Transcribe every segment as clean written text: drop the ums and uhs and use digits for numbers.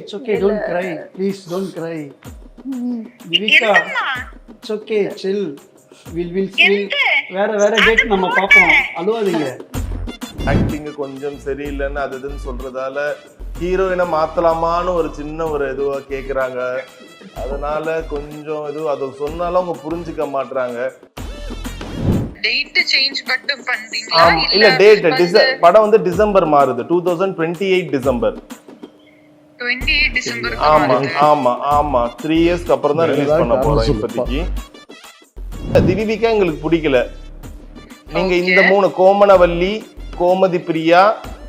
it's okay, don't cry, please don't cry. Divika, it's okay, chill. We'll வேற date நம்ம பாப்போம், அழுவாதீங்க. Acting கொஞ்சம் சரியில்லைன்னு அது இதுன்னு சொல்றதால ஹீரோயினை மாத்தலாமான்னு ஒரு சின்ன ஒரு இதுவா கேக்குறாங்க. அதனால கொஞ்சம் இது அது சொன்னாலும் அவங்க புரிஞ்சுக்க மாட்டாங்க. டேட் சேஞ்ச் மட்டும் பண்றீங்களா? இல்ல டேட் படம் வந்து டிசம்பர் மாறுது, 2028 டிசம்பர். 28 டிசம்பர். ஆமா 3 இயர்ஸ்க்கு அப்புறம் தான் ரிலீஸ் பண்ண போறோம். இப்போதைக்கு திவிவிகா எங்களுக்கு பிடிக்கல. நீங்க இந்த 3 கோமனவல்லி, கோமதி பிரியா,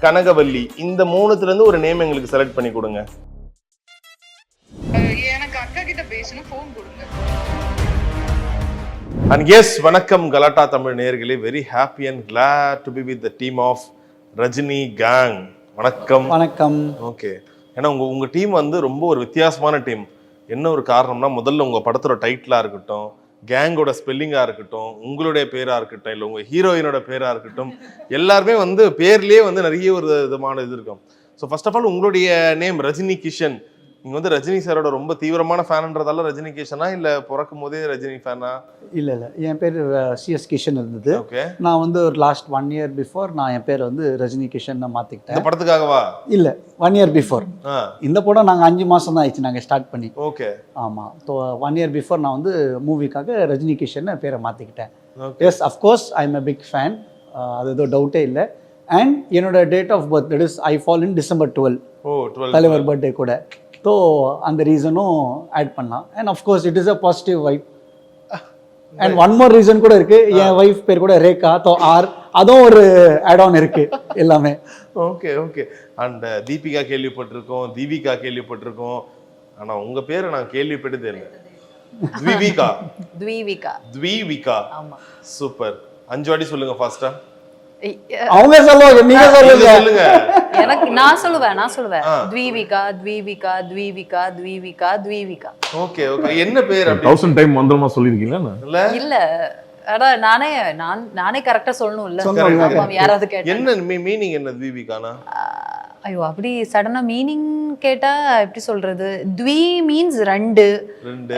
கனகவல்லி இந்த 3த்துல இருந்து ஒரு நேம் எங்களுக்கு செலக்ட் பண்ணி கொடுங்க. எனக்கு அக்கா கிட்ட பேசணும், ஃபோன் கொடுங்க. And yes, வணக்கம் கலாட்டா தமிழ் நேயர்களே. Very happy and glad to be with the team of Rajini gang. வணக்கம். ஓகே, ஏன்னா உங்க டீம் வந்து ரொம்ப ஒரு வித்தியாசமான டீம். என்ன ஒரு காரணம்னா, முதல்ல உங்க படத்தோட டைட்டிலா இருக்கட்டும், கேங்கோட ஸ்பெல்லிங்கா இருக்கட்டும், உங்களுடைய பேரா இருக்கட்டும், இல்லை உங்க ஹீரோயினோட பேரா இருக்கட்டும், எல்லாருமே வந்து பேர்லயே வந்து நிறைய ஒரு விதமான இது இருக்கும். ஸோ ஃபர்ஸ்ட் ஆஃப் ஆல் உங்களுடைய நேம் ரஜினி கிஷன். நீங்க வந்து ரஜினி சாரோட ரொம்ப தீவிரமான ஃபேன்ன்றதால ரஜினி கிஷனா, இல்ல பிறக்கும் போதே ரஜினி ஃபேனா? இல்ல என் பேர் சிஎஸ் கிஷன் இருந்தது. நான் வந்து ஒரு லாஸ்ட் 1 இயர் பிஃபோர் நான் என் பேர் வந்து ரஜினி கிஷன் மாத்திக்கிட்டேன். இந்த படத்துக்காகவா? இல்ல 1 இயர் பிஃபோர். இந்த படம் நாங்க 5 மாசம் தான் ஆயிடுச்சு நாங்க ஸ்டார்ட் பண்ணி. ஓகே. ஆமா, 1 இயர் பிஃபோர் நான் வந்து மூவிக்காக ரஜினி கிஷன் பேரை மாத்திக்கிட்டேன். Yes, of course I am a big fan. அது ஏதோ டவுட்டே இல்லை. அண்ட் என்னோட date of birth that is I fall in December 12. தலைவர் பர்த்டே கூட. ஸோ அந்த ரீசனும் ஆட் பண்ணலாம். And of course it is a positive vibe. And one more reason கூட இருக்கு. என் வைஃப் பேர் கூட ரேகா, ஸோ அதுவும் ஒரு ஆட் ஆன் இருக்கு எல்லாமே. ஓகே. அண்ட் தீபிகா கேள்விப்பட்டிருக்கோம், தீபிகா கேள்விப்பட்டிருக்கோம். ஆனா உங்க பேரை நான் கேள்விப்பட்டதே இல்லை. த்விவிகா. ஆமா, சூப்பர். 5 வாட்டி சொல்லுங்க ஃபாஸ்டா. அவங்க சொல்லுவாங்க, நீங்க சொல்லுங்க. எனக்கு நான் சொல்லுவேன் த்விவிகா. ஓகே. என்ன பேர்? 1000 டைம் மந்திரமா சொல்லிருக்கீங்களா? இல்ல, அட நானே கரெக்டா சொல்லணும் இல்ல. யாராவது கேட்டா என்ன மீனிங் என்ன த்விவிகானா? ஐயோ, அப்படி சடனா மீனிங் கேட்டா எப்படி சொல்றது? த்வி மீன்ஸ் 2.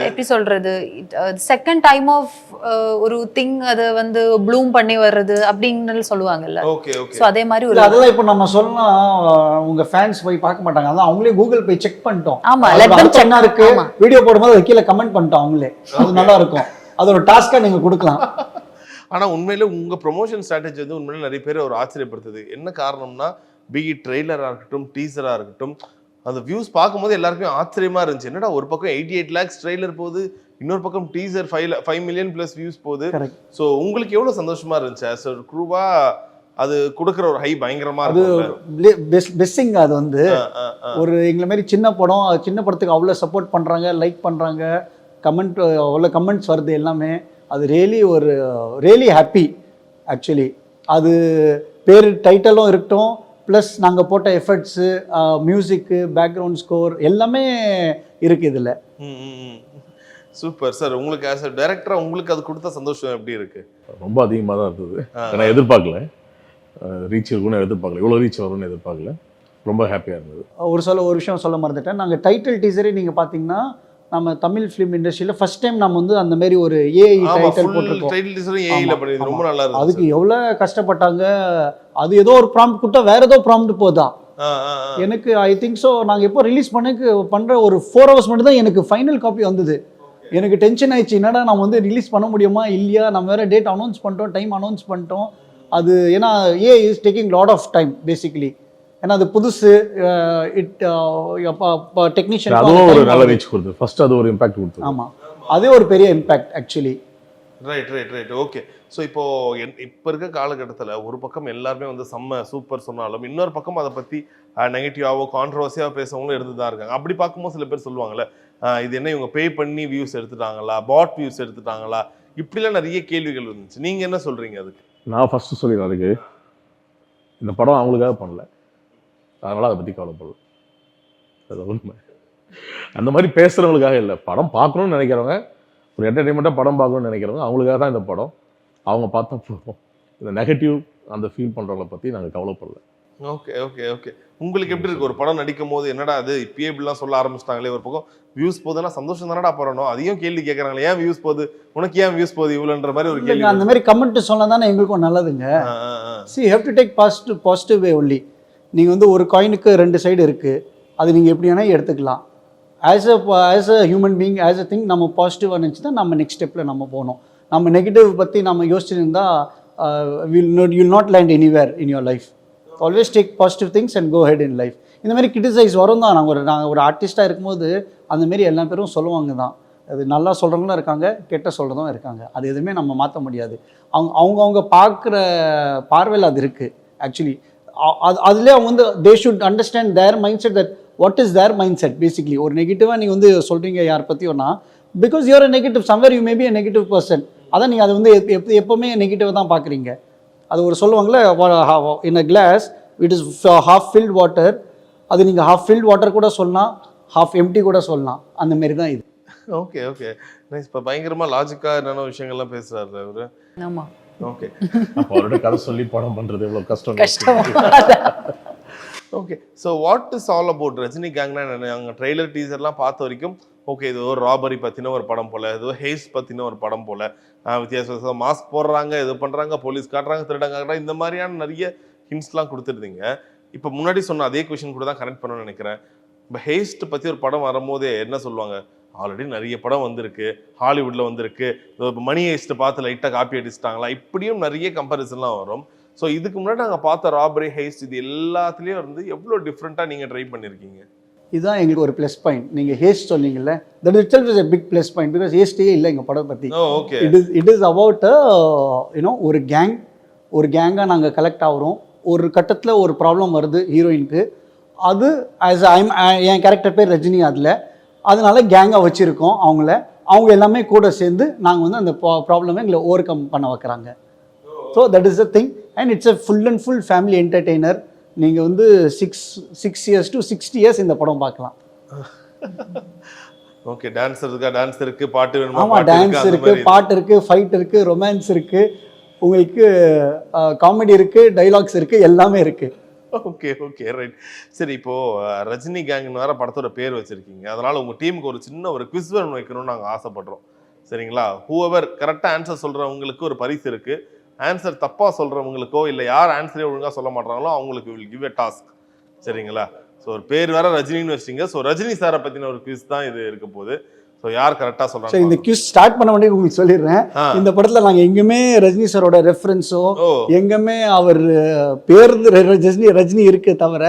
எப்படி சொல்றது? செகண்ட் டைம் ஆஃப் ஒரு திங் அது வந்து ப்ளூம் பண்ணி வர்றது அப்படின்னு சொல்லுவாங்கல்ல. சோ அதே மாதிரி ஒரு அதெல்லாம் இப்போ நம்ம சொன்னா உங்க ஃபேன்ஸ் போய் பார்க்க மாட்டாங்க. அதான் அவங்களே கூகுள் போய் செக் பண்ணிட்டோம். ஆமா, லெட் தம் செக் இருக்கு. வீடியோ போடும்போது அது கீழே கமெண்ட் பண்ணிட்டோம் அவங்களே. அது நல்லா இருக்கும். அது ஒரு டாஸ்கா நீங்க கொடுக்கலாம். ஆனா உண்மையில உங்க ப்ரொமோஷன் ஸ்ட்ராட்டஜி வந்து உண்மையில நிறைய பேர் ஒரு ஆச்சரியப்படுத்துது. என்ன காரணம்னா, பி ட்ரெய்லரா இருக்கட்டும், டீசரா இருக்கட்டும், அந்த வியூஸ் பார்க்கும்போது எல்லாருக்குமே ஆச்சரியமா இருந்துச்சு. என்னடா ஒரு பக்கம் 88 lakhs ட்ரெய்லர் போகுது, இன்னொரு பக்கம் டீசர் 5 million plus வியூஸ் போகுது. ஸோ உங்களுக்கு எவ்வளவு சந்தோஷமா இருந்துச்சு as a crew-வா? அது கொடுக்குற ஒரு ஹை பயங்கரமா இருக்கு. பெஸ்டிங் அது வந்து ஒரு எங்களை மாதிரி சின்ன படம், சின்ன படத்துக்கு அவ்வளோ சப்போர்ட் பண்றாங்க, லைக் பண்றாங்க, கமெண்ட் அவ்வளோ கமெண்ட்ஸ் வருது எல்லாமே. அது ரியலி ஹாப்பி ஆக்சுவலி. அது பேர் டைட்டிலும் இருக்கட்டும், ப்ளஸ் நாங்கள் போட்ட எஃபர்ட்ஸு, மியூசிக்கு, பேக்ரவுண்ட் ஸ்கோர் எல்லாமே இருக்கு இதில். Super sir. உங்களுக்கு ஆஸ் அ டைரக்டரா உங்களுக்கு அது கொடுத்த சந்தோஷம் எப்படி இருக்கு? ரொம்ப அதிகமாக தான் இருந்தது. நான் எதிர்பார்க்கல, ரீச் இருக்குன்னு எதிர்பார்க்கல, இவ்வளோ ரீச் வரும்னு எதிர்பார்க்கல. ரொம்ப ஹாப்பியாக இருந்தது. ஒரு விஷயம் சொல்ல மறந்துட்டேன். நாங்கள் டைட்டில் டீசரே நீங்கள் பார்த்தீங்கன்னா நம்ம தமிழ் ஃபிலிம் இண்டஸ்ட்ரியில் ஃபர்ஸ்ட் டைம் நம்ம வந்து அந்த மாதிரி ஒரு ஏஐ டைட்டில் போட்டிருக்கோம். ரொம்ப நல்லா இருக்கு. அதுக்கு எவ்வளோ கஷ்டப்பட்டாங்க. அது ஏதோ ஒரு ப்ராம்ப்ட் கொடுத்தா வேற ஏதோ ப்ராம்ப்ட் போதா. எனக்கு ஐ திங்க் ஸோ நாங்கள் எப்போ ரிலீஸ் பண்ணுற ஒரு 4 hours மட்டும் தான் எனக்கு ஃபைனல் காப்பி வந்தது. எனக்கு டென்ஷன் ஆயிடுச்சு. என்னடா நம்ம வந்து ரிலீஸ் பண்ண முடியுமா இல்லையா, நம்ம வேற டேட் அனௌன்ஸ் பண்ணிட்டோம், டைம் அனௌன்ஸ் பண்ணிட்டோம். அது ஏன்னா AI is taking lot of time basically. ஏன்னா அது புதுசு, டெக்னீஷியன் அதுவும் ஒரு நல்ல ரீச் கொடுத்து ஃபர்ஸ்ட் அது ஒரு இம்பாக்ட் கொடுத்து. ஆமா, அதே ஒரு பெரிய impact actually. Right. Okay. So இப்போ இருக்க காலகட்டத்தில் ஒரு பக்கம் எல்லாருமே வந்து செம்ம சூப்பர் சொன்னாலும், இன்னொரு பக்கம் அதை பற்றி நெகட்டிவாவோ கான்ட்ரவர்சியாவோ பேசவங்களும் இருந்து தான் இருக்காங்க. அப்படி பார்க்கும்போது சில பேர் சொல்லுவாங்கல்ல, இது என்ன இவங்க பே பண்ணி வியூஸ் எடுத்துட்டாங்களா, பாட் வியூஸ் எடுத்துட்டாங்களா, இப்படிலாம் நிறைய கேள்விகள் இருந்துச்சு. நீங்கள் என்ன சொல்கிறீங்க அதுக்கு? நான் ஃபர்ஸ்ட் சொல்லிடுறேன், அதுக்கு இந்த படம் அவங்களுக்காக பண்ணல, அதனால் அதை பற்றி கவலைப்படல. அது உண்மை. அந்த மாதிரி பேசுகிறவங்களுக்காக இல்லை, படம் பார்க்கணும்னு நினைக்கிறவங்க, ஒரு என்டர்டெயின்மெண்ட்டாக படம் பார்க்கணும்னு நினைக்கிறவங்க அவங்களுக்காக தான் இந்த படம். அவங்க பார்த்தா போதும். இந்த நெகட்டிவ் அந்த ஃபீல் பண்ணுறவங்கள பற்றி நாங்கள் கவலைப்படல. Okay okay okay. உங்களுக்கு எப்படி இருக்கு ஒரு படம் நடிக்கும் போது, என்னடா அது இப்பயே இப்படிலாம் சொல்ல ஆரம்பிச்சிட்டாங்களே, ஒரு பக்கம் வியூஸ் போகுதுன்னா சந்தோஷம் தானடா படணும், அதையும் கேள்வி கேட்கறாங்களே, ஏன் வியூஸ் போகுது, உனக்கு ஏன் வியூஸ் போகுது இவ்வளோன்ற மாதிரி ஒரு கேள்வி. அந்த மாதிரி கமெண்ட் சொன்னா தானே எங்களுக்கும் நல்லதுங்க. see you have to take positive way only. நீங்கள் வந்து ஒரு காயினுக்கு 2 சைடு இருக்குது, அது நீங்கள் எப்படி வேணால் எடுத்துக்கலாம். As a human being, as a thing நம்ம பாசிட்டிவாக இருந்துச்சுன்னா நம்ம நெக்ஸ்ட் ஸ்டெப்பில் நம்ம போகணும். நம்ம நெகட்டிவ் பற்றி நம்ம யோசிச்சுருந்தா will not land anywhere in your life. Always take positive things and go head in life. இந்த மாதிரி கிரிட்டிசைஸ் வரும் தான். நாங்கள் ஒரு ஆர்டிஸ்ட்டாக இருக்கும்போது அந்தமாரி எல்லா பேரும் சொல்லுவாங்க தான். அது நல்லா சொல்கிறவங்களும் இருக்காங்க, கெட்ட சொல்கிறதும் இருக்காங்க. அது எதுவுமே நம்ம மாற்ற முடியாது. அவங்க பார்க்குற பார்வையில் அது இருக்குது. ஆக்சுவலி அதுலேயே அவங்க வந்து they should understand their mind set, that what is their mind set. Basically ஒரு நெகட்டிவாக நீங்கள் வந்து சொல்கிறீங்க யார் பற்றியோன்னா, because you are a negative, somewhere you may be a negative person. அதான் நீங்கள் அதை வந்து எப்போவுமே நெகட்டிவாக தான் பார்க்குறீங்க. அது ஒரு சொல்லுவாங்களே, in a glass it is half filled water. அது நீங்கள் half filled வாட்டர் கூட சொல்லலாம், half empty கூட சொல்லலாம். அந்த மாரி தான் இது. Okay okay nice. இப்போ பயங்கரமாக லாஜிக்காக என்னென்ன விஷயங்கள்லாம் பேசுகிறாரு அவரு. ஆமா. ஓகே. அப்போ அவரோட கதை சொல்லி படம் பண்ணுறது எவ்வளோ கஷ்டம். Okay. So what is all about Rajini கேங்னா நாங்கள் ட்ரெய்லர் டீசர்லாம் பார்த்த வரைக்கும் ஓகே இது ஒரு ராபரி பற்றின ஒரு படம் போல், ஏதோ ஹேஸ் பற்றின ஒரு படம் போல், வித்தியாச மாஸ்க் போடுறாங்க, இது பண்ணுறாங்க, போலீஸ் காட்டுறாங்க, திருடங்க காட்டுறாங்க, இந்த மாதிரியான நிறைய ஹிண்ட்ஸ்லாம் கொடுத்துருந்தீங்க. இப்போ முன்னாடி சொன்ன அதே கொஷின் கூட தான் கனெக்ட் பண்ணணும்னு நினைக்கிறேன். இப்போ ஹேஸ்ட் பற்றி ஒரு படம் வரும்போதே என்ன சொல்லுவாங்க, ஆல்ரெடி நிறைய படம் வந்திருக்கு, ஹாலிவுட்டில் வந்திருக்கு, இப்போ மணி ஹேஸ்ட்டை பார்த்து லைட்டாக காப்பி அடிச்சிட்டாங்களா, இப்படியும் நிறைய கம்பேரிசன்லாம் வரும். ஸோ இதுக்கு முன்னாடி நாங்கள் பார்த்த ராபரி, ஹேஸ்ட் இது எல்லாத்துலேயும் வந்து எவ்வளோ டிஃப்ரெண்ட்டாக நீங்கள் ட்ரை பண்ணியிருக்கீங்க? இதுதான் எங்களுக்கு ஒரு ப்ளஸ் பாயிண்ட். நீங்கள் ஹேஸ்ட் சொன்னீங்கல்ல, that itself is a big plus point. Because ஹேஸ்டே இல்லை எங்கள் படம் பற்றி. Okay. It is about you know ஒரு கேங்காக நாங்கள் கலெக்ட் ஆகிறோம். ஒரு கட்டத்தில் ஒரு ப்ராப்ளம் வருது ஹீரோயினுக்கு. அது என் கேரக்டர் பேர் ரஜினி. அதனால கேங்காக வச்சுருக்கோம் அவங்க எல்லாமே கூட சேர்ந்து நாங்கள் வந்து அந்த ப்ராப்ளமை எங்களை ஓவர் கம் பண்ண வைக்கிறாங்க. So that is the thing. And it's a full and full family entertainer. நீங்கள் வந்து 6 years to 60 years இந்த படம் பார்க்கலாம். ஓகே. டான்ஸ் இருக்கு, பாட்டு வேணுமா? ஆமாம், டான்ஸ் இருக்குது, பாட்டு இருக்குது, ஃபைட் இருக்குது, ரொமான்ஸ் இருக்குது, உங்களுக்கு காமெடி இருக்குது, டைலாக்ஸ் இருக்குது, எல்லாமே இருக்குது. Okay okay right. சரி, இப்போ ரஜினி கேங்னு வேற படத்தோட பேர் வச்சிருக்கீங்க. அதனால உங்க டீமுக்கு ஒரு சின்ன ஒரு குவிஸ் வைக்கணும்னு நாங்கள் ஆசைப்படுறோம். சரிங்களா? ஹூஎவர் கரெக்டாக ஆன்சர் சொல்றவங்களுக்கு ஒரு பரிசு இருக்கு. ஆன்சர் தப்பா சொல்றவங்களுக்கோ இல்லை யார் ஆன்சரே ஒழுங்கா சொல்ல மாட்டாங்களோ அவங்களுக்கு வில் கிவ் எ டாஸ்க். சரிங்களா? ஸோ ஒரு பேர் வேற ரஜினின்னு வச்சிங்க. ஸோ ரஜினி சாரை பத்தின ஒரு குவிஸ் தான் இது இருக்க போகுது. ஸோ யார் கரெக்டாக சொல்றாங்க? இந்த குவிஸ் ஸ்டார்ட் பண்ண வேண்டிய உங்களுக்கு சொல்லிடுறேன். இந்த படத்தில் நாங்கள் எங்குமே ரஜினி சாரோட ரெஃபரன்ஸோ எங்குமே அவர் பேர் ரஜினி இருக்கு தவிர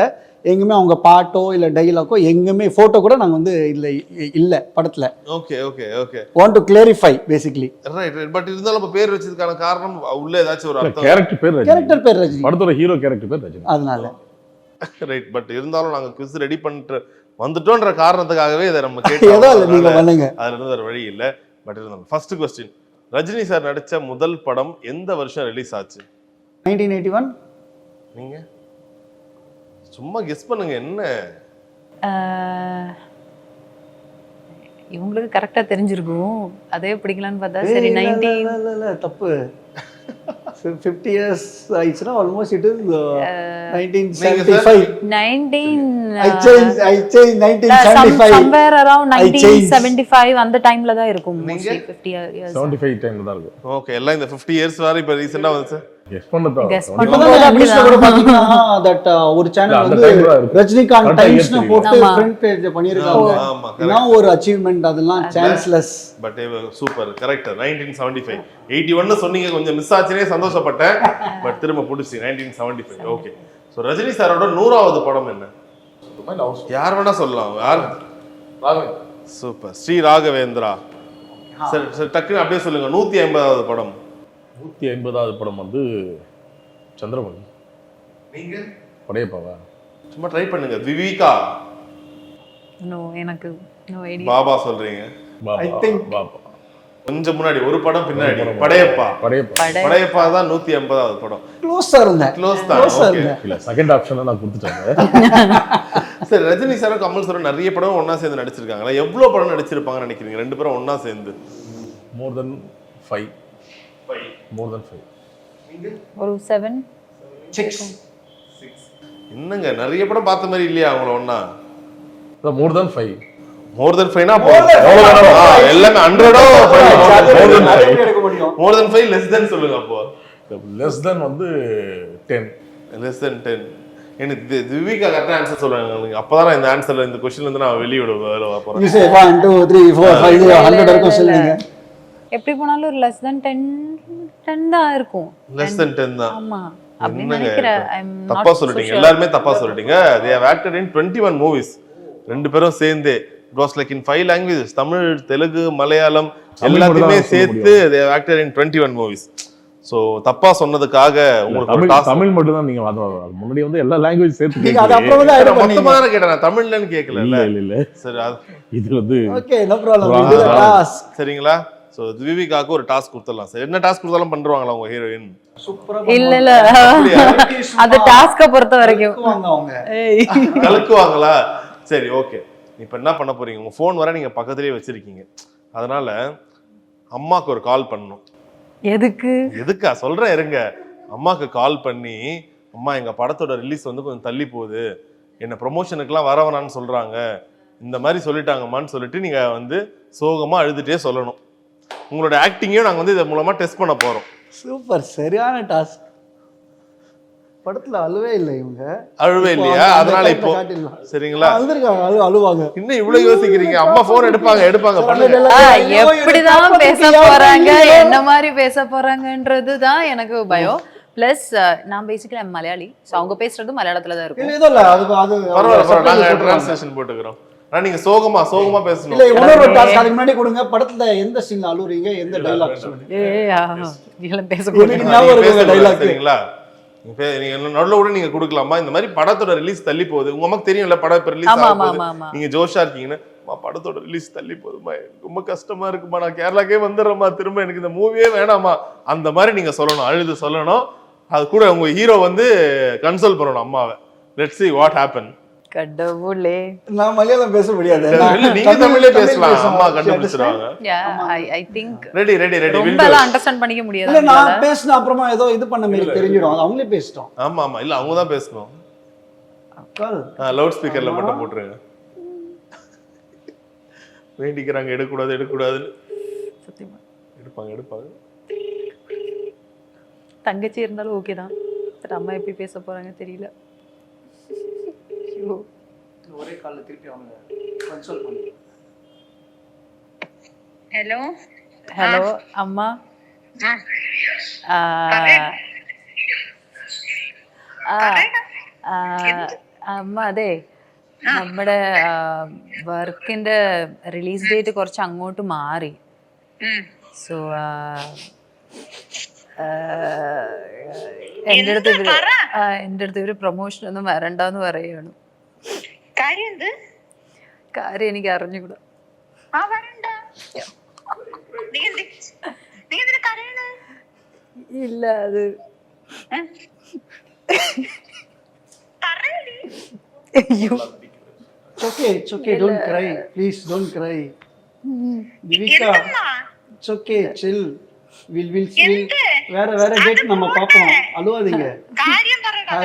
எங்குமே அவங்க பாட்டோ இல்லை டைலாக்கோ எங்குமே ஃபோட்டோ கூட நாங்கள் வந்து இல்லை படத்தில். Okay okay okay. Want to clarify basically. Right right. But இருந்தாலும் இப்போ பேர் வச்சதுக்கான காரணம் உள்ள ஏதாச்சும் ஒரு அர்த்தம்? கேரக்டர் பேர் ரஜினி. படத்தோட ஹீரோ கேரக்டர் பேர் ரஜினி. அதனால ரைட். பட் இருந்தாலும் நாங்கள் குவிஸ் ரெடி பண்ணிட்டு வந்துட்டோன்ற காரணத்துக்காகவே இதை நம்ம கேட்டோம். அதுல இருந்து ஒரு வழி இல்லை. பட் இருந்தாலும் ஃபர்ஸ்ட் கொஸ்டின், ரஜினி சார் நடிச்ச முதல் படம் எந்த வருஷம் ரிலீஸ் ஆச்சு? 1981. நீங்க சும்மா கெஸ் பண்ணுங்க. என்ன இவங்களுக்கு கரெக்டா தெரிஞ்சிருக்கும், அதே பிடிக்கலான்னு பார்த்தா சரி 19 தப்பு. 50 years ஆயிடுச்சுனா almost it is 1975. 1975 somewhere around 1975 அந்த டைம்ல தான் இருக்கும். மோஸ்ட்லி 50 years 75 டைம்ல தான் இருக்கும். ஓகே. எல்லாம் இந்த 50 years வரை இப்ப ரீசன்ட்டா வந்து கெஸ் பண்ணதா. கூட பாத்தீங்கன்னா தட் ஒரு சேனல் வந்து ரஜினிகாந்த் டைம்ஸ்னு போட்டு ஃப்ரண்ட் பேஜ் பண்ணிருக்காங்க. நான் ஒரு அச்சீவ்மென்ட், அதெல்லாம் சான்ஸ்லெஸ். But super correct. 1975. 81 சொன்னீங்க, கொஞ்சம் மிஸ் ஆச்சுனே சந்தோஷப்பட்டேன். பட் திரும்ப புடிச்சு 1975. ஓகே. சோ ரஜினி சாரோட 100வது படம் என்ன? யார் வேணா சொல்லலாம். யார்? சூப்பர். ஸ்ரீ ராகவேந்திரா. சரி டக்குன்னு அப்படியே சொல்லுங்க. 150வது படம். 150வது படம் வந்து சந்திரமுகி. நீங்க? படையப்பாவா? சும்மா ட்ரை பண்ணுங்க. விவிகா? நோ, எனக்கு நோ ஐடியா. பாபா சொல்றீங்க? I think Baba. கொஞ்சம் முன்னாடி ஒரு படம் பின்னாடி படையப்பா. படையப்பா தான் 150வது படம். க்ளோஸா இருந்தேன். க்ளோஸ் தான். ஓகே. இல்ல செகண்ட் ஆப்ஷன்ல நான் கொடுத்துட்டேன். சரி, ரஜினி சாரும் கமல் சாரும் நிறைய படம் ஒண்ணா சேர்ந்து நடிச்சிருக்காங்களா? எவ்வளவு படம் நடிச்சிருப்பாங்கன்னு நினைக்கிறீங்க ரெண்டு பேரும் ஒண்ணா சேர்ந்து? More than 5. More than 5. நீங்க? ஒரு 7 6. என்னங்க நிறைய படம் பார்த்த மாதிரி இல்லையா அவங்கள ஒண்ணா? மோர் தென் 5. மோர் தென் 5னா எல்லாமே 100 மோர் தென் 5 லெஸ் தென் சொல்லுங்க. அப்போ லெஸ் தென் வந்து 10. Less than 10. எனக்கு விவிகா கரெக்டா ஆன்சர் சொல்லுங்க. அப்பதான் இந்த ஆன்சர்ல இந்த क्वेश्चनல இருந்து நான் வெளிய விட போறேன். 1 2 3 4 5 100 வரைக்கும் சொல்லுங்க. எப்படி போனாலும் ஒரு less than 10 தான் இருக்கும். less than 10 தான். ஆமா அப்படி நினைக்கிறேன். தப்பா சொல்லிட்டீங்க. எல்லாரும் தப்பா சொல்லிட்டீங்க. they have acted in 21 movies. ரெண்டு பேரும் சேர்ந்து it was like in 5 languages, Tamil, Telugu, Malayalam எல்லாத்தையுமே சேர்த்து they have acted in 21 movies. So தப்பா சொன்னதுக்காக உங்களுக்கு தமிழ் மட்டும் தான் நீங்க முன்னாடி வந்து எல்லா லாங்குவேஜ் சேர்த்து நீங்க அது அப்புறம் தான் ஆட் பண்ணீங்க. மொத்தமா கேட்டேன். தமிழ்லன்னு கேக்கல. இல்ல சரி இது வந்து ஓகே நோ ப்ராப்ளம். இது டாஸ்க் சரிங்களா? சோ விவிகாக்கு ஒரு டாஸ்க் கொடுத்துடலாம். சார் என்ன டாஸ்க் கொடுத்தாலும் பண்றாங்களா உங்க ஹீரோயின்? சூப்பரா இல்ல அது டாஸ்க பொறுத்த வரைக்கும் அவங்க கலக்குவாங்களா? சரி ஓகே. இப்போ என்ன பண்ண போறீங்க? உங்க ஃபோன் வர நீங்க பக்கத்துலயே வச்சிருக்கீங்க. அதனால அம்மாக்கு ஒரு கால் பண்ணணும். எதுக்கா சொல்றேன் இருங்க. அம்மாக்கு கால் பண்ணி, அம்மா எங்க படத்தோட ரிலீஸ் வந்து கொஞ்சம் தள்ளி போகுது, என்ன ப்ரொமோஷனுக்குலாம் வர வேணான்னு சொல்றாங்க, இந்த மாதிரி சொல்லிட்டாங்கம்மான்னு சொல்லிட்டு நீங்க வந்து சோகமா அழுதுட்டே சொல்லணும். உங்களோட ஆக்டிங்கையும் நாங்க வந்து இது மூலமா டெஸ்ட் பண்ண போறோம். சூப்பர், சரியான டாஸ்க். படத்துல அழுவே இல்லை இவங்க. அழுவே இல்லையா? அதனால இப்போ சரிங்களா? அழுதுருக்காங்க, அழுவாங்க. இன்னும் இவ்வளவு யோசிக்கிறீங்க. அம்மா போன் எடுப்பாங்க. எப்படிதான் பேச போறாங்க, என்ன மாதிரி பேச போறாங்கன்றது தான் எனக்கு பயம். பிளஸ் நான் பேசிக்கலி மலையாளி, சோ அவங்க பேசுறது மலையாளத்துல தான் இருக்கும். இல்ல அது பரவாயில்ல, நாங்க ட்ரான்ஸ்லேஷன் போட்டுக்கிறோம். ஆனா நீங்க சோகமா பேசணும். இல்ல இன்னொரு டாஸ்க் அதுக்கு முன்னாடி கொடுங்க. படத்துல எந்த சீன்ல அழுறீங்க, எந்த டயலாக் சொல்லுங்க. இதெல்லாம் பேச கூடாது. டயலாக் சரிங்களா? நீங்க நடுவுல கூட நீங்க கொடுக்கலாமா? இந்த மாதிரி படத்தோட ரிலீஸ் தள்ளி போகுது, உங்க அம்மாக்கு தெரியும்ல படம் இப்ப ரிலீஸ் ஆகுது, நீங்க ஜோஷா இருக்கீங்கன்னா படத்தோட ரிலீஸ் தள்ளி போகுதுமா, ரொம்ப கஷ்டமா இருக்குமா, நான் கேரளாக்கே வந்துடுறேம்மா, திரும்ப எனக்கு இந்த மூவியே வேணாமா, அந்த மாதிரி நீங்க சொல்லணும். அழுது சொல்லணும். அது கூட உங்க ஹீரோ வந்து கன்சோல் பண்ணணும் அம்மாவை. Let's see what happen. கடவுளே, நான் மலையாளம் பேச முடியாது. நீங்க தமிழ்ல பேசலாம், அம்மா கண்டுபிடிச்சிடுவாங்க. I think ரெடி ரொம்ப அண்டர்ஸ்டாண்ட் பண்ணிக்க முடியாது. இல்ல நான் பேசின அப்புறமா ஏதோ இது பண்ண மாதிரி தெரிஞ்சிடும். அது அவங்களே பேசிட்டோம். ஆமா இல்ல அவங்க தான் பேசணும். லவுட் ஸ்பீக்கர்ல மட்டும் போட்டுருங்க. வேண்டிக்கிறாங்க எடுக்கூடாதுன்னு. சத்தியமா எடுப்பாங்க. தங்கச்சி இருந்தாலும் ஓகே தான். பட் அம்மா எப்படி பேச போறாங்க தெரியல. ஒரே கால்ல திருப்பி அவங்க கன்சோல் பண்ணி. ஹலோ அம்மா. അമ്മ അതെ നമ്മുടെ വർക്കിന്റെ റിലീസ് ഡേറ്റ് കുറച്ച് അങ്ങോട്ട് മാറി. സോ എൻ്റെ അടുത്ത് ഇവര് പ്രൊമോഷൻ ഒന്നും വരണ്ടെന്ന് പറയാണ്. കാര്യം എനിക്ക് അറിഞ്ഞുകൂടാ. ഇല്ല അത് അയ്യോ It's okay, don't cry, please don't cry. Divika, it's okay, chill. We'll வேற டேட் நம்ம பாப்போம். அழுவாதீங்க. காரியம் പറയടാ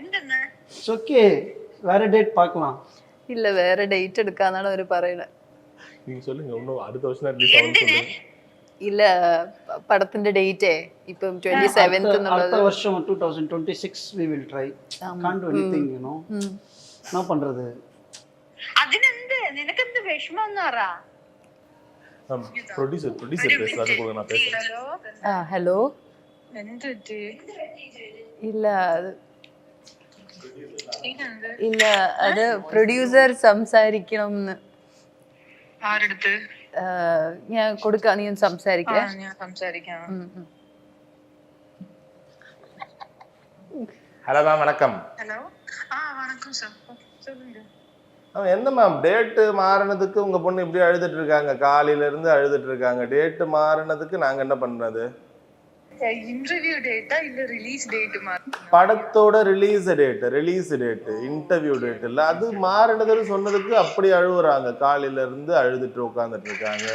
എന്തെന്ന്. It's okay, வேற டேட் பார்க்கலாம். இல்ல வேற டேட் எடுக்கானால அவரு പറയണ. நீங்க சொல்லுங்க, இன்னும் அடுத்த வருஷம் ரிலீஸ் ஆகும் சொல்லுங்க. இல்ல படത്തിന്റെ ഡേറ്റ് இப்போ 27th എന്നുള്ളത്. அடுத்த வருஷம் 2026 we will try. Can't do anything, you know. என்ன பண்றது? അതിനെന്ത് നിനക്കെന്ത് വിഷമം എന്നാറാ? ப்ரொடியூசர் பேசுறாரு கூட நான் பேசுறேன். ஹலோ എന്ത് ഇല്ല അത് പ്രൊഡ്യൂസർ സംസാരിക്കണമെന്ന്. ആരെടുത്ത്? ഞാൻ കൊടുക്കാം, നീ സംസാരിക്കാം. ഞാൻ സംസാരിക്കാം. ஹலோ மேம், வணக்கம். ஹலோ வணக்கம் சார், சொல்லுங்க. என்ன மேம், டேட்டு மாறினதுக்கு உங்க பொண்ணு இப்படி அழுதுட்டு இருக்காங்க, காலையில இருந்து அழுதுட்டு இருக்காங்க. டேட்டு மாறினதுக்கு நாங்க என்ன பண்றது? இன்டர்வியூ டேட்டா இல்ல ரிலீஸ் டேட்? படத்தோட ரிலீஸ் டேட் இன்டர்வியூ டேட் இல்ல, அது மாறினதுன்னு சொன்னதுக்கு அப்படி அழுவுறாங்க. காலையில இருந்து அழுதுட்டு உட்காந்துட்டு இருக்காங்க.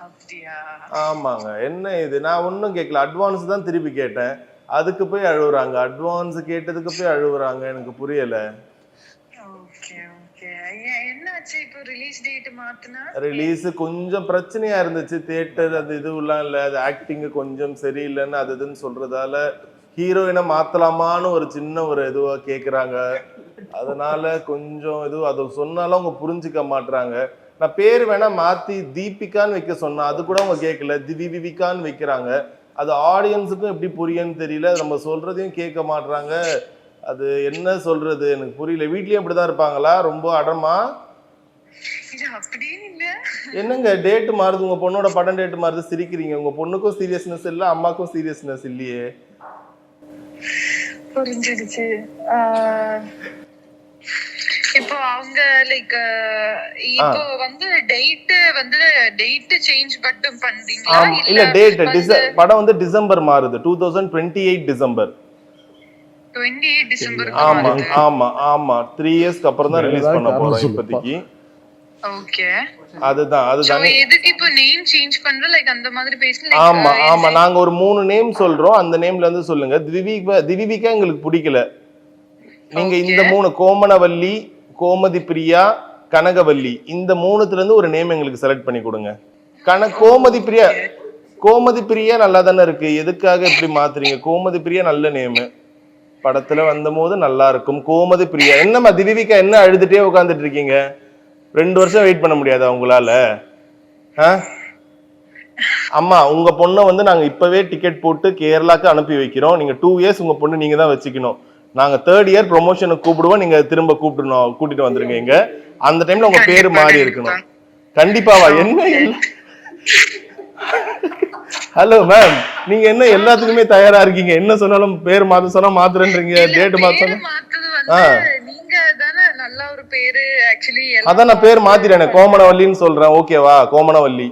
அப்படியா? ஆமாங்க. என்ன இது, நான் ஒன்னும் கேட்கல, அட்வான்ஸ் தான் திருப்பி கேட்டேன். அதுக்கு போய் அழுவுறாங்க, அட்வான்ஸ் கேட்டதுக்கு போய் அழுவுறாங்க. எனக்கு புரியல. Okay okay. என்னாச்சு இப்போ ரிலீஸ் டேட் மாத்துனா? ரிலீஸ் கொஞ்சம் பிரச்சனையா இருந்துச்சு, தியேட்டர் அது இதுவெல்லாம் இல்லை, அது ஆக்டிங் கொஞ்சம் சரியில்லைன்னு அது இதுன்னு சொல்றதால ஹீரோயினை மாத்தலாமான்னு ஒரு சின்ன ஒரு இதுவா கேக்குறாங்க. அதனால கொஞ்சம் இது அது சொன்னாலும் அவங்க புரிஞ்சுக்க மாட்டாங்க. நான் பேர் வேணா மாத்தி தீபிகான்னு வைக்க சொன்னேன், அது கூட அவங்க கேட்கல, திவிவிகான்னு வைக்கிறாங்க. அது ஆடியன்ஸுக்கும் எப்படி புரியுன்னு தெரியல, நம்ம சொல்றதையும் கேட்க மாட்டாங்க. அது என்ன சொல்றது எனக்கு புரியல. வீட்லயும் அப்படிதான் இருப்பாங்களா, ரொம்ப அடமா? என்னங்க டேட் மாறுது, உங்க பொண்ணோட படம் டேட் மாறுது, சிரிக்கிறீங்க. உங்க பொண்ணுக்கும் சீரியஸ்னஸ் இல்ல, அம்மாக்கும் சீரியஸ்னஸ் இல்லையே. புரிஞ்சிடுச்சு. இப்போ அவங்க லைக் இப்போ வந்து டேட் சேஞ்ச் மட்டும் பண்றீங்களா? இல்ல டேட் படம் வந்து டிசம்பர் மாறுது, 2028 டிசம்பர். 28 டிசம்பர். ஆமா ஆமா ஆமா 3 இயர்ஸ்க்கு அப்புறம் தான் ரிலீஸ் பண்ண போறோம் இப்போதைக்கு. ஓகே. அதுதான். எதுக்கு இப்போ நேம் சேஞ்ச் பண்ற லைக் அந்த மாதிரி பேசல? ஆமா ஆமா நாங்க ஒரு 3 நேம் சொல்றோம், அந்த நேம்ல இருந்து சொல்லுங்க. திவிவிகா எங்களுக்கு பிடிக்கல. நீங்க இந்த 3 கோமனவல்லி, கோமதி பிரியா, கனகவல்லி, இந்த 3த்துல இருந்து ஒரு நேம் எங்களுக்கு செலக்ட் பண்ணி கொடுங்க. கோமதி பிரியா நல்லா தானே இருக்கு, எதுக்காக இப்படி மாத்துறீங்க? கோமதி பிரியா நல்ல நேம், படத்துல வந்த போது நல்லா இருக்கும். கோமதி பிரியா என்னம்மா திவிவிகா என்ன அழுதுட்டே உட்காந்துட்டு இருக்கீங்க? 2 வருஷம் வெயிட் பண்ண முடியாதா உங்களால? அம்மா உங்க பொண்ணை வந்து நாங்க இப்பவே டிக்கெட் போட்டு கேரளாக்கு அனுப்பி வைக்கிறோம். நீங்க 2 இயர்ஸ் உங்க பொண்ணு நீங்க தான் வச்சுக்கணும். நாங்க 3rd இயர் ப்ரொமோஷனுக்கு கூப்பிடுவோம், நீங்க திரும்ப கூட்டிட்டு வந்துருங்க. இங்க அந்த டைம்ல உங்க பேரு மாறி இருக்கணும். கண்டிப்பாவா? என்ன ஹலோ மேம், நீங்க என்ன எல்லாத்துக்குமே தயாரா இருக்கீங்க? என்ன சொன்னாலும் பேர் மாத்த சொன்னா மாத்துறேன்றீங்க, டேட் மாத்த அதான் நான் பேர் மாத்திட்டேன், கோமனவல்லின்னு சொல்றேன். ஓகேவா? கோமனவல்லி.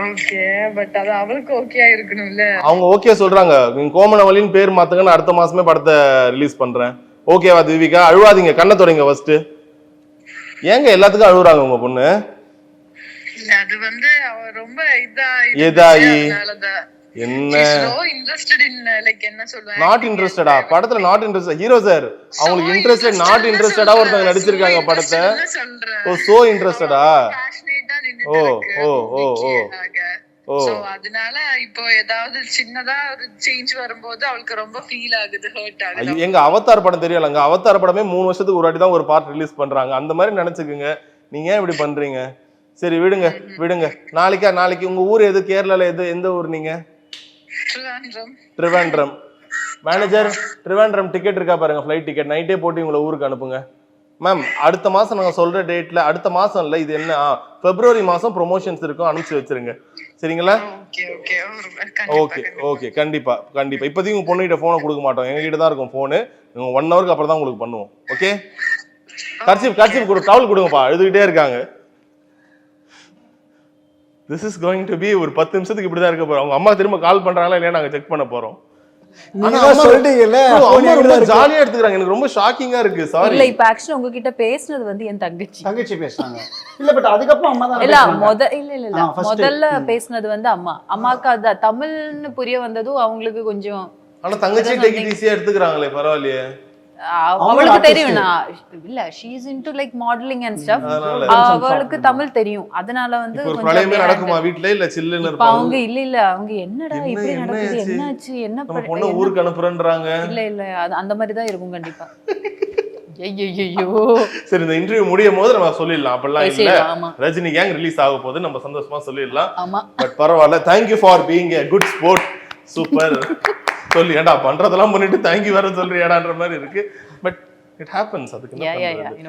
ஓகே, பட் அது அவளுக்கு ஓகேயா இருக்கணும்ல. அவங்க ஓகே சொல்றாங்க, நீங்க கோமனவல்லின்னு பேர் மாத்துங்க, நான் அடுத்த மாசமே படத்தை ரிலீஸ் பண்றேன். ஓகேவா திவிகா? அழுவாதீங்க, கண்ணை தொடங்க ஃபர்ஸ்ட். ஏங்க எல்லாத்துக்கும் அழுகுறாங்க உங்க பொண்ணு? அது வந்து அவ ரொம்ப இதாயி என்ன நாட் இன்ட்ரெஸ்டடா படத்துல? நாட் இன்ட்ரெஸ்ட் ஹீரோ சார், அவங்களுக்கு இன்ட்ரெஸ்டட் நாட் இன்ட்ரெஸ்டடா ஒருத்தவங்க நடிச்சிருக்காங்க படத்தை. ஓ சோ இன்ட்ரெஸ்டடா. ஓ ஓ ஓ ஓ ஓ அதனால இப்போ ஏதாவது சின்னதா ஒரு சேஞ்ச் வரும்போது அவளுக்கு ரொம்ப ஃபீல் ஆகுது, ஹர்ட் ஆகுது. எங்க அவதார் படம் தெரியலங்க, அவதார் படமே 3 வருஷத்துக்கு ஒரு வாட்டி தான் ஒரு பார்ட் ரிலீஸ் பண்றாங்க. அந்த மாதிரி நினைச்சுக்குங்க. நீங்க ஏன் இப்படி பண்றீங்க? சரி விடுங்க விடுங்க. நாளைக்கு உங்க ஊர் எது? கேரளால எந்த ஊர் நீங்க? ட்ரிவாண்ட்ரம். மேனேஜர் ட்ரிவாண்ட்ரம் டிக்கெட் இருக்கா பாருங்க, ஃப்ளைட் டிக்கெட் நைட்டே போட்டு உங்களை ஊருக்கு அனுப்புங்க. மேம் அடுத்த மாசம் நாங்க சொல்ற டேட்ல, அடுத்த மாசம் இல்ல இது என்ன பிப்ரவரி மாசம் ப்ரொமோஷன்ஸ் இருக்கும், அனுப்பிச்சு வச்சிருங்க. சரிங்களா? ஓகே ஓகே கண்டிப்பா கண்டிப்பா. இப்போதைக்கு உங்க பொண்ணுகிட்ட போனை கொடுக்க மாட்டோம், எங்ககிட்ட தான் இருக்கும் போனு. 1 ஹவருக்கு அப்புறம் தான் உங்களுக்கு பண்ணுவோம். ஓகே? கர்ச்சீப் கொடு, டவல் கொடுங்கப்பா, எழுதிக்கிட்டே இருக்காங்க. This is going to be ஒரு 10 நிமிஷத்துக்கு இப்படிதான் இருக்க போறோம். அவங்க அம்மா திரும்ப கால் பண்றாங்களா இல்லையா நாங்க செக் பண்ண போறோம். சொல்லிட்டீங்கல்ல, ஜாலியா எடுத்துக்கிறாங்க. எனக்கு ரொம்ப ஷாக்கிங்கா இருக்கு. சாரி. இல்ல இப்ப ஆக்சுவலி உங்ககிட்ட பேசுனது வந்து என் தங்கச்சி பேசுறாங்க. இல்ல பட் அதுக்கப்புறம் அம்மா தான் இல்ல முதல்ல பேசுனது வந்து அம்மாக்கு அது தமிழ்னு புரிய வந்ததும் அவங்களுக்கு கொஞ்சம். ஆனா தங்கச்சி டேக் இட் ஈஸியா எடுத்துக்கறாங்களே, பரவாயில்லையே. அவளுக்கு தெரியும் இல்ல she is into like modeling and stuff. அவளுக்கு தமிழ் தெரியும், அதனால வந்து ஒரு பிரளயமே நடக்குமா வீட்ல? இல்ல சில்லுன்னு இருப்பாங்க அவங்க. இல்ல அவங்க என்னடா இப்படி நடக்குது, என்னாச்சு, என்ன பொண்ணு ஊருக்கு அனுப்புறேன்றாங்க. இல்ல அந்த மாதிரி தான் இருக்கும் கண்டிப்பா. ஐயோ சரி, இந்த இன்டர்வியூ முடியும் போது நம்ம சொல்லிடலாம். அப்பெல்லாம் இல்ல, ரஜினி கேங் ரிலீஸ் ஆக போது நம்ம சந்தோஷமா சொல்லிடலாம். பட் பரவாயில்ல, thank you for being a good sport. Super. சொல்லி ஏடா பண்றதெல்லாம் பண்ணிட்டு தேங்க்யூ வேற சொல்றியாடான்ற மாதிரி இருக்கு. But it happens. அதுக்கு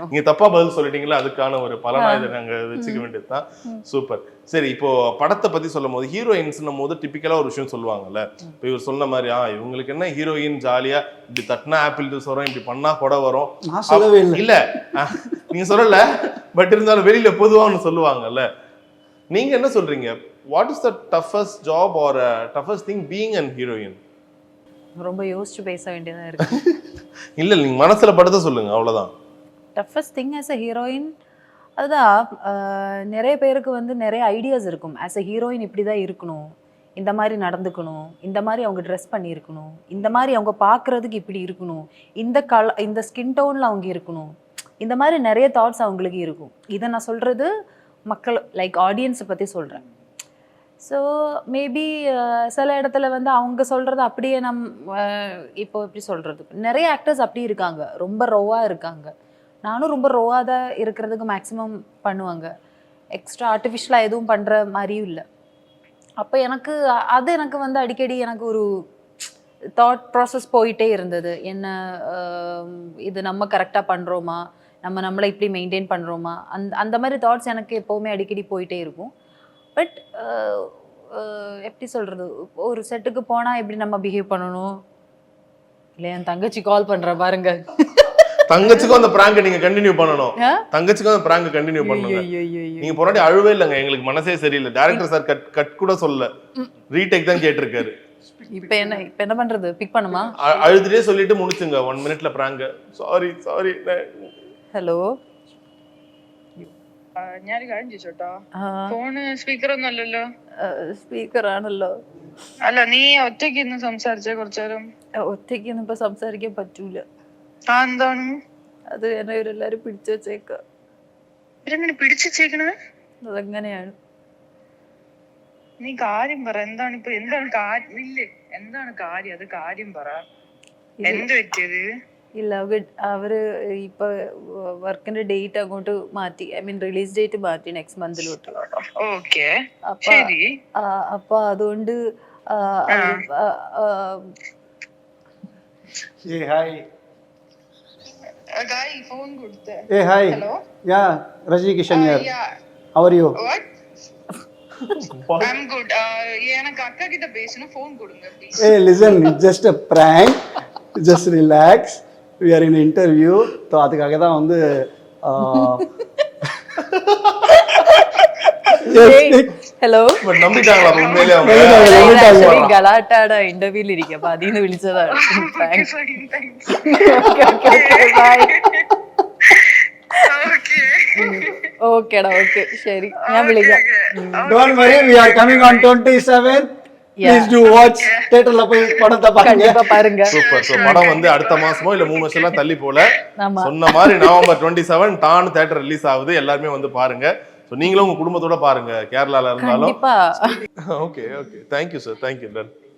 நீங்க தப்பா பதில் சொல்லிட்டீங்களா, அதுக்கான ஒரு பலனா இதை நாங்க வச்சுக்க வேண்டியதுதான். சூப்பர். சரி, இப்போ படத்தை பத்தி சொல்லும் போது ஹீரோயின்ஸ்னும் போது டிபிக்கலா ஒரு விஷயம் சொல்லுவாங்கல்ல. இப்போ இவர் சொன்ன மாதிரி இவங்களுக்கு என்ன ஹீரோயின் ஜாலியா இப்படி தட்டினா ஆப்பிள் ஜூஸ் வரும், இப்படி பண்ணா கூட வரும். இல்ல நீங்க சொல்லல, பட் இருந்தாலும் வெளியில பொதுவான்னு சொல்லுவாங்கல்ல. நீங்க என்ன சொல்றீங்க? What is the toughest job or toughest thing being an heroine? ரொம்ப யோசிச்சு பேச வேண்டியதா இருக்கு. இல்ல நீங்க மனசுல படுத்த சொல்லுங்க, அவ்வளவுதான். Toughest thing as a heroine அதுதான். நிறைய பேருக்கு வந்து நிறைய ஐடியாஸ் இருக்கும். ஆஸ் அ ஹீரோயின் இப்படிதான் இருக்கணும், இந்த மாதிரி நடந்துக்கணும், இந்த மாதிரி அவங்க ட்ரெஸ் பண்ணியிருக்கணும், இந்த மாதிரி அவங்க பார்க்குறதுக்கு இப்படி இருக்கணும், இந்த ஸ்கின் டோனில் அவங்க இருக்கணும், இந்த மாதிரி நிறைய தாட்ஸ் அவங்களுக்கு இருக்கும். இதை நான் சொல்கிறது மக்கள் லைக் ஆடியன்ஸை பற்றி சொல்கிறேன். ஸோ மேபி சில இடத்துல வந்து அவங்க சொல்கிறது அப்படியே இப்போ எப்படி சொல்கிறது, நிறைய ஆக்டர்ஸ் அப்படி இருக்காங்க, ரொம்ப ரோவாக இருக்காங்க. நானும் ரொம்ப ரோவாக தான் இருக்கிறதுக்கு மேக்ஸிமம் பண்ணுவாங்க, எக்ஸ்ட்ரா ஆர்டிஃபிஷியலாக எதுவும் பண்ணுற மாதிரியும் இல்லை. அப்போ எனக்கு வந்து அடிக்கடி எனக்கு ஒரு தாட் ப்ராசஸ் போயிட்டே இருந்தது. என்ன இது நம்ம கரெக்டாக பண்ணுறோமா, நம்மளை இப்படி மெயின்டைன் பண்ணுறோமா, அந்த மாதிரி தாட்ஸ் எனக்கு எப்போவுமே அடிக்கடி போயிட்டே இருக்கும். பட் எப்படி சொல்கிறது, ஒரு செட்டுக்கு போனால் எப்படி நம்ம பிஹேவ் பண்ணணும், இல்லை என் தங்கச்சி கால் பண்ணுற பாருங்க, தங்கச்சிக்கும் அந்த பிராங்க நீங்க கண்டினியூ பண்ணணும், தங்கச்சிக்கும் அந்த பிராங்க கண்டினியூ பண்ணணும். நீங்க போராடி அழுவே இல்லைங்க, எங்களுக்கு மனசே சரியில்லை, டைரக்டர் சார் கட் கூட சொல்ல, ரீடேக் தான் கேட்டிருக்காரு. இப்ப என்ன பண்றது, பிக் பண்ணுமா? அழுதுட்டே சொல்லிட்டு முடிச்சுங்க 1 மினிட்ல பிராங்க. சாரி. ഹലോ ഞാൻ കാര്യം ചോദിച്ചോട്ടോ, ഫോണ് സ്പീക്കർ ഒന്നും അല്ലല്ലോ? സ്പീക്കർ ആണല്ലോ. അല്ല, നീ ഒറ്റയ്ക്ക് ഇന്ന് സംസാരിച്ച കുറച്ചേരം? ഒറ്റയ്ക്കൊന്നും ഇപ്പൊ സംസാരിക്കാൻ പറ്റൂല. എന്താണ് അത് എന്നെ ഇവരെല്ലാരും പിടിച്ചു വെച്ചേക്ക. ഇവരെങ്ങനെ പിടിച്ചു വെച്ചേക്കണത്? അതെങ്ങനെയാണ്? നീ കാര്യം പറ, എന്താണ് ഇപ്പൊ, എന്താണ് കാര്യം? ഇല്ലേ, എന്താണ് കാര്യം? അത് കാര്യം പറ, എന്ത് പറ്റിയത്? ഇല്ല, അവര് ഇപ്പൊ വർക്കിന്റെ ഡേറ്റ് അങ്ങോട്ട് മാറ്റി, ഐ മീൻ റിലീസ് ഡേറ്റ് മാറ്റി നെക്സ്റ്റ് മന്തിലോട്ട്. ഓക്കെ, അപ്പൊ അതുകൊണ്ട് phone കൊടുത്തേ. Hey, hi. Hello. Yeah, Rajni Kishan here. Yeah. How are you? What? I'm good. எனக்கு அக்கா கிட்ட பேசணும், phone கொடுங்க please. Hey, listen, it's just a prank. Just relax. We are in an interview. So அதுக்காக தான் வந்து hello, but நம்பிட்டாங்களா உண்மையிலே அவங்க? ആക്ച്വലി ഗലാട്ടയുടെ ഇന്റർവ്യൂവിൽ ഇരിക്കും, അപ്പൊ അതിന്ന് വിളിച്ചതാണ്. ഓക്കേടാ, ഓക്കെ, ശരി, ഞാൻ വിളിക്കാം. Don't worry, we are coming on 27. Please do watch. தியேட்டர்ல போய் படத்தை பாருங்க. கண்டிப்பா பாருங்க. சூப்பர். சோ படம் வந்து அடுத்த மாசமோ இல்ல 3 வருஷம்லாம் தள்ளி போல, ஆமா, சொன்ன மாதிரி நவம்பர் 27 டான் தியேட்டர் ரிலீஸ் ஆகுது. எல்லாருமே வந்து பாருங்க. சோ நீங்களும் உங்க குடும்பத்தோட பாருங்க, கேரளால இருந்தாலும். கண்டிப்பா. Okay, thank you sir, thank you. Done.